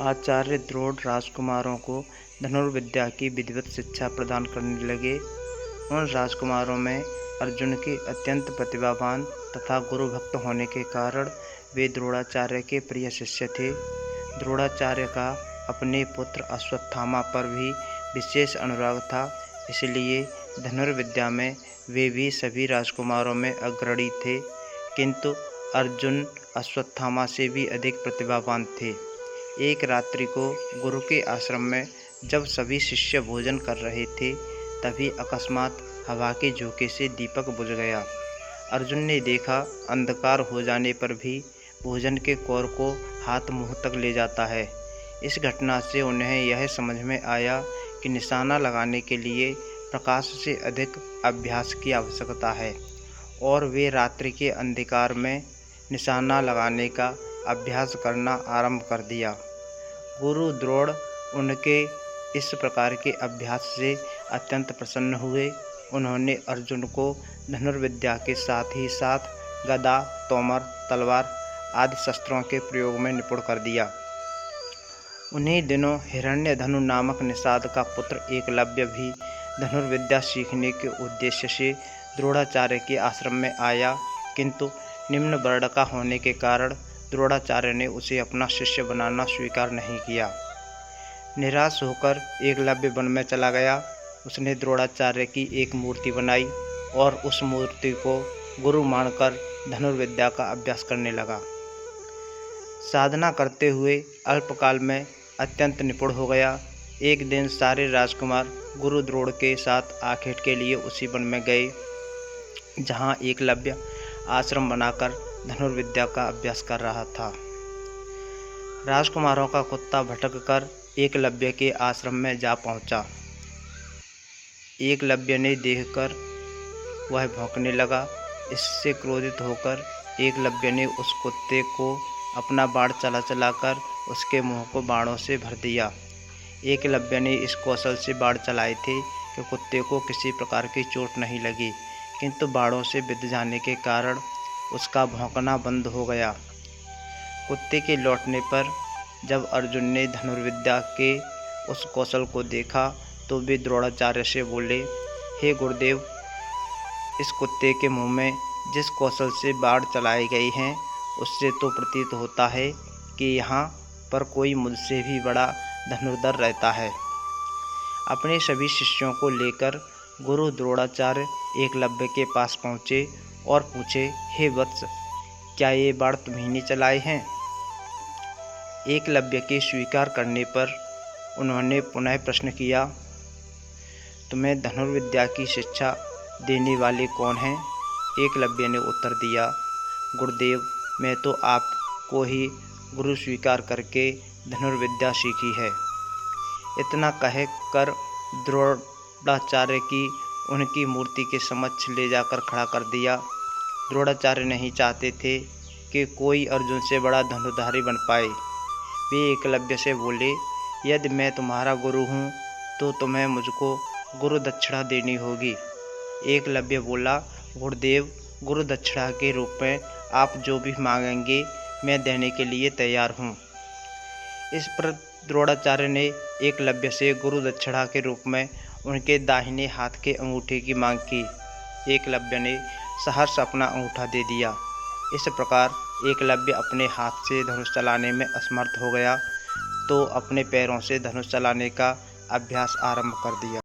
आचार्य द्रोण राजकुमारों को धनुर्विद्या की विधिवत शिक्षा प्रदान करने लगे। उन राजकुमारों में अर्जुन के अत्यंत प्रतिभावान तथा गुरुभक्त होने के कारण वे द्रोणाचार्य के प्रिय शिष्य थे। द्रोणाचार्य का अपने पुत्र अश्वत्थामा पर भी विशेष अनुराग था, इसलिए धनुर्विद्या में वे भी सभी राजकुमारों में अग्रणी थे। किंतु अर्जुन अश्वत्थामा से भी अधिक प्रतिभावान थे। एक रात्रि को गुरु के आश्रम में जब सभी शिष्य भोजन कर रहे थे, तभी अकस्मात हवा के झोंके से दीपक बुझ गया। अर्जुन ने देखा, अंधकार हो जाने पर भी भोजन के कौर को हाथ मुंह तक ले जाता है। इस घटना से उन्हें यह समझ में आया कि निशाना लगाने के लिए प्रकाश से अधिक अभ्यास की आवश्यकता है, और वे रात्रि के अंधकार में निशाना लगाने का अभ्यास करना आरंभ कर दिया। गुरु द्रोण उनके इस प्रकार के अभ्यास से अत्यंत प्रसन्न हुए। उन्होंने अर्जुन को धनुर्विद्या के साथ ही साथ गदा, तोमर, तलवार आदि शस्त्रों के प्रयोग में निपुण कर दिया। उन्हीं दिनों हिरण्यधनु नामक निषाद का पुत्र एकलव्य भी धनुर्विद्या सीखने के उद्देश्य से द्रोणाचार्य के आश्रम में आया, किंतु निम्न वर्ण का होने के कारण द्रोणाचार्य ने उसे अपना शिष्य बनाना स्वीकार नहीं किया। निराश होकर एकलव्य वन में चला गया। उसने द्रोणाचार्य की एक मूर्ति बनाई और उस मूर्ति को गुरु मानकर धनुर्विद्या का अभ्यास करने लगा। साधना करते हुए अल्पकाल में अत्यंत निपुण हो गया। एक दिन सारे राजकुमार गुरु द्रोण के साथ आखेट के लिए उसी वन में गए, जहाँ एकलव्य आश्रम बनाकर धनुर्विद्या का अभ्यास कर रहा था। राजकुमारों का कुत्ता भटककर एकलव्य के आश्रम में जा पहुंचा। एकलव्य ने देखकर वह भौंकने लगा। इससे क्रोधित होकर एकलव्य ने उस कुत्ते को अपना बाण चलाकर उसके मुंह को बाणों से भर दिया। एकलव्य ने इस कौशल से बाण चलाए थे कि कुत्ते को किसी प्रकार की चोट नहीं लगी, किंतु बाणों से बिध जाने के कारण उसका भौंकना बंद हो गया। कुत्ते के लौटने पर जब अर्जुन ने धनुर्विद्या के उस कौशल को देखा, तो वे द्रोणाचार्य से बोले, हे गुरुदेव, इस कुत्ते के मुंह में जिस कौशल से बाण चलाई गई हैं, उससे तो प्रतीत होता है कि यहाँ पर कोई मुझसे भी बड़ा धनुर्धर रहता है। अपने सभी शिष्यों को लेकर गुरु द्रोणाचार्य एकलव्य के पास पहुँचे और पूछे, हे वत्स, क्या ये बाण तुम्हीं ने चलाए हैं? एकलव्य के स्वीकार करने पर उन्होंने पुनः प्रश्न किया, तुम्हें धनुर्विद्या की शिक्षा देने वाले कौन हैं? एकलव्य ने उत्तर दिया, गुरुदेव, मैं तो आपको ही गुरु स्वीकार करके धनुर्विद्या सीखी है। इतना कह कर द्रोणाचार्य की उनकी मूर्ति के समक्ष ले जाकर खड़ा कर दिया। द्रोणाचार्य नहीं चाहते थे कि कोई अर्जुन से बड़ा धनुर्धारी बन पाए। वे एकलव्य से बोले, यदि मैं तुम्हारा गुरु हूँ तो तुम्हें मुझको गुरु दक्षिणा देनी होगी। एकलव्य बोला, गुरुदेव, गुरु दक्षिणा के रूप में आप जो भी मांगेंगे मैं देने के लिए तैयार हूँ। इस पर द्रोणाचार्य ने एकलव्य से गुरु दक्षिणा के रूप में उनके दाहिने हाथ के अंगूठे की मांग की। एकलव्य ने सहर्ष अपना अंगूठा दे दिया। इस प्रकार एकलव्य अपने हाथ से धनुष चलाने में असमर्थ हो गया, तो अपने पैरों से धनुष चलाने का अभ्यास आरंभ कर दिया।